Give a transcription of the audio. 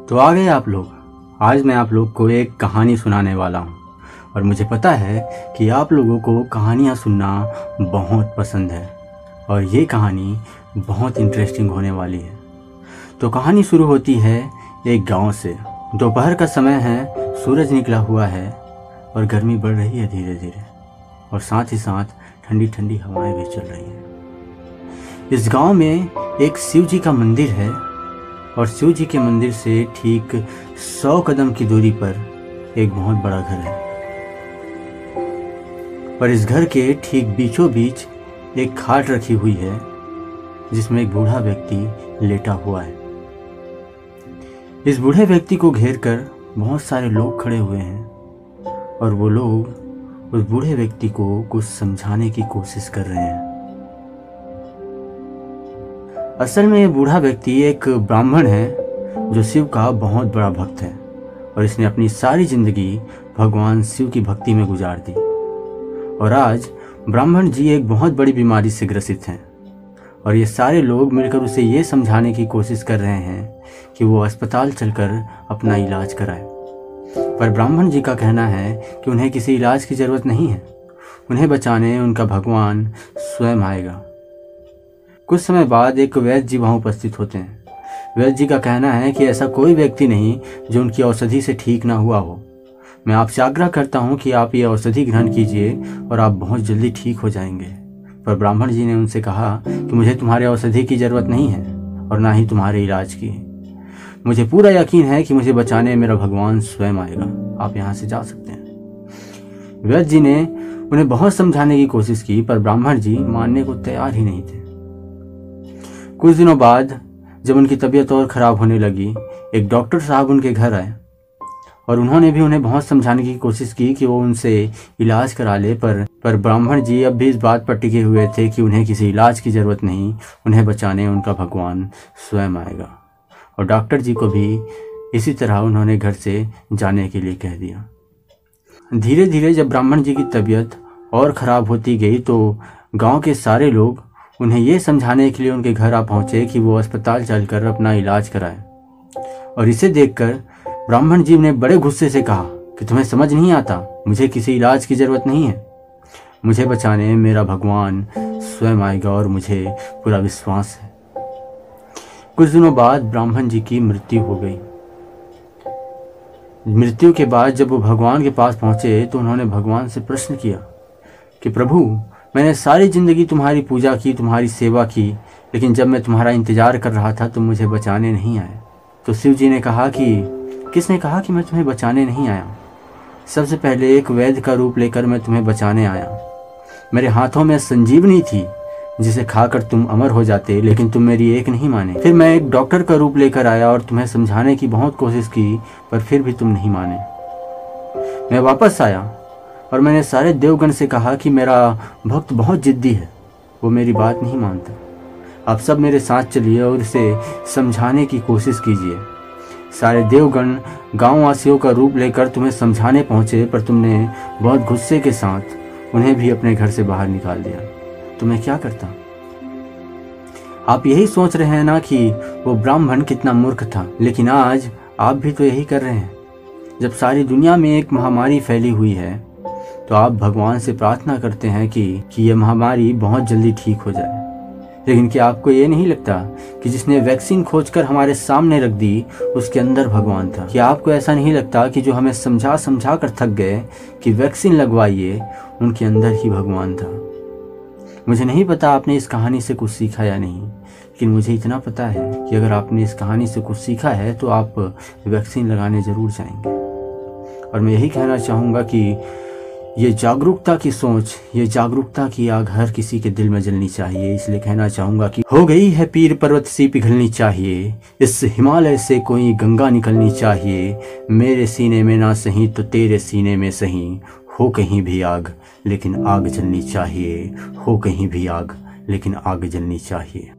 तो आ गए आप लोग। आज मैं आप लोग को एक कहानी सुनाने वाला हूँ और मुझे पता है कि आप लोगों को कहानियाँ सुनना बहुत पसंद है और ये कहानी बहुत इंटरेस्टिंग होने वाली है। तो कहानी शुरू होती है एक गांव से। दोपहर का समय है, सूरज निकला हुआ है और गर्मी बढ़ रही है धीरे धीरे और साथ ही साथ ठंडी ठंडी हवाएं भी चल रही हैं। इस गांव में एक शिव जी का मंदिर है और शिव जी के मंदिर से ठीक 100 कदम की दूरी पर एक बहुत बड़ा घर है और इस घर के ठीक बीचों बीच एक खाट रखी हुई है जिसमें एक बूढ़ा व्यक्ति लेटा हुआ है। इस बूढ़े व्यक्ति को घेर कर बहुत सारे लोग खड़े हुए हैं और वो लोग उस बूढ़े व्यक्ति को कुछ समझाने की कोशिश कर रहे हैं। असल में ये बूढ़ा व्यक्ति एक ब्राह्मण है जो शिव का बहुत बड़ा भक्त है और इसने अपनी सारी जिंदगी भगवान शिव की भक्ति में गुजार दी। और आज ब्राह्मण जी एक बहुत बड़ी बीमारी से ग्रसित हैं और ये सारे लोग मिलकर उसे ये समझाने की कोशिश कर रहे हैं कि वो अस्पताल चलकर अपना इलाज कराए। पर ब्राह्मण जी का कहना है कि उन्हें किसी इलाज की ज़रूरत नहीं है, उन्हें बचाने उनका भगवान स्वयं आएगा। कुछ समय बाद एक वैद्य जी वहाँ उपस्थित होते हैं। वैद्य जी का कहना है कि ऐसा कोई व्यक्ति नहीं जो उनकी औषधि से ठीक ना हुआ हो। मैं आपसे आग्रह करता हूँ कि आप ये औषधि ग्रहण कीजिए और आप बहुत जल्दी ठीक हो जाएंगे। पर ब्राह्मण जी ने उनसे कहा कि मुझे तुम्हारे औषधि की ज़रूरत नहीं है और ना ही तुम्हारे इलाज की। मुझे पूरा यकीन है कि मुझे बचाने मेरा भगवान स्वयं आएगा, आप यहाँ से जा सकते हैं। वैद्य जी ने उन्हें बहुत समझाने की कोशिश की पर ब्राह्मण जी मानने को तैयार ही नहीं थे। कुछ दिनों बाद जब उनकी तबीयत और ख़राब होने लगी, एक डॉक्टर साहब उनके घर आए और उन्होंने भी उन्हें बहुत समझाने की कोशिश की कि वो उनसे इलाज करा ले। पर ब्राह्मण जी अब भी इस बात पर टिके हुए थे कि उन्हें किसी इलाज की ज़रूरत नहीं, उन्हें बचाने उनका भगवान स्वयं आएगा। और डॉक्टर जी को भी इसी तरह उन्होंने घर से जाने के लिए कह दिया। धीरे धीरे जब ब्राह्मण जी की तबीयत और ख़राब होती गई तो गाँव के सारे लोग उन्हें ये समझाने के लिए उनके घर आ पहुँचे कि वो अस्पताल चलकर अपना इलाज कराए। और इसे देखकर ब्राह्मण जी ने बड़े गुस्से से कहा कि तुम्हें समझ नहीं आता, मुझे किसी इलाज की ज़रूरत नहीं है, मुझे बचाने मेरा भगवान स्वयं आएगा और मुझे पूरा विश्वास है। कुछ दिनों बाद ब्राह्मण जी की मृत्यु हो गई। मृत्यु के बाद जब वो भगवान के पास पहुँचे तो उन्होंने भगवान से प्रश्न किया कि प्रभु, मैंने सारी ज़िंदगी तुम्हारी पूजा की, तुम्हारी सेवा की, लेकिन जब मैं तुम्हारा इंतज़ार कर रहा था तुम मुझे बचाने नहीं आए। तो शिव जी ने कहा कि किसने कहा कि मैं तुम्हें बचाने नहीं आया? सबसे पहले एक वैद्य का रूप लेकर मैं तुम्हें बचाने आया। मेरे हाथों में संजीवनी थी जिसे खाकर तुम अमर हो जाते, लेकिन तुम मेरी एक नहीं माने। फिर मैं एक डॉक्टर का रूप लेकर आया और तुम्हें समझाने की बहुत कोशिश की पर फिर भी तुम नहीं माने। मैं वापस आया और मैंने सारे देवगण से कहा कि मेरा भक्त बहुत जिद्दी है, वो मेरी बात नहीं मानता। आप सब मेरे साथ चलिए और इसे समझाने की कोशिश कीजिए। सारे देवगण गांव वासियों का रूप लेकर तुम्हें समझाने पहुंचे पर तुमने बहुत गुस्से के साथ उन्हें भी अपने घर से बाहर निकाल दिया। तो मैं क्या करता? आप यही सोच रहे हैं ना कि वो ब्राह्मण कितना मूर्ख था, लेकिन आज आप भी तो यही कर रहे हैं। जब सारी दुनिया में एक महामारी फैली हुई है तो आप भगवान से प्रार्थना करते हैं कि ये महामारी बहुत जल्दी ठीक हो जाए। लेकिन क्या आपको ये नहीं लगता कि जिसने वैक्सीन खोजकर हमारे सामने रख दी उसके अंदर भगवान था? क्या आपको ऐसा नहीं लगता कि जो हमें समझा समझा कर थक गए कि वैक्सीन लगवाइए, उनके अंदर ही भगवान था? मुझे नहीं पता आपने इस कहानी से कुछ सीखा या नहीं, लेकिन मुझे इतना पता है कि अगर आपने इस कहानी से कुछ सीखा है तो आप वैक्सीन लगाने ज़रूर जाएंगे। और मैं यही कहना चाहूँगा कि ये जागरूकता की सोच, ये जागरूकता की आग हर किसी के दिल में जलनी चाहिए। इसलिए कहना चाहूँगा कि हो गई है पीर पर्वत सी पिघलनी चाहिए, इस हिमालय से कोई गंगा निकलनी चाहिए। मेरे सीने में ना सही तो तेरे सीने में सही, हो कहीं भी आग लेकिन आग जलनी चाहिए, हो कहीं भी आग लेकिन आग जलनी चाहिए।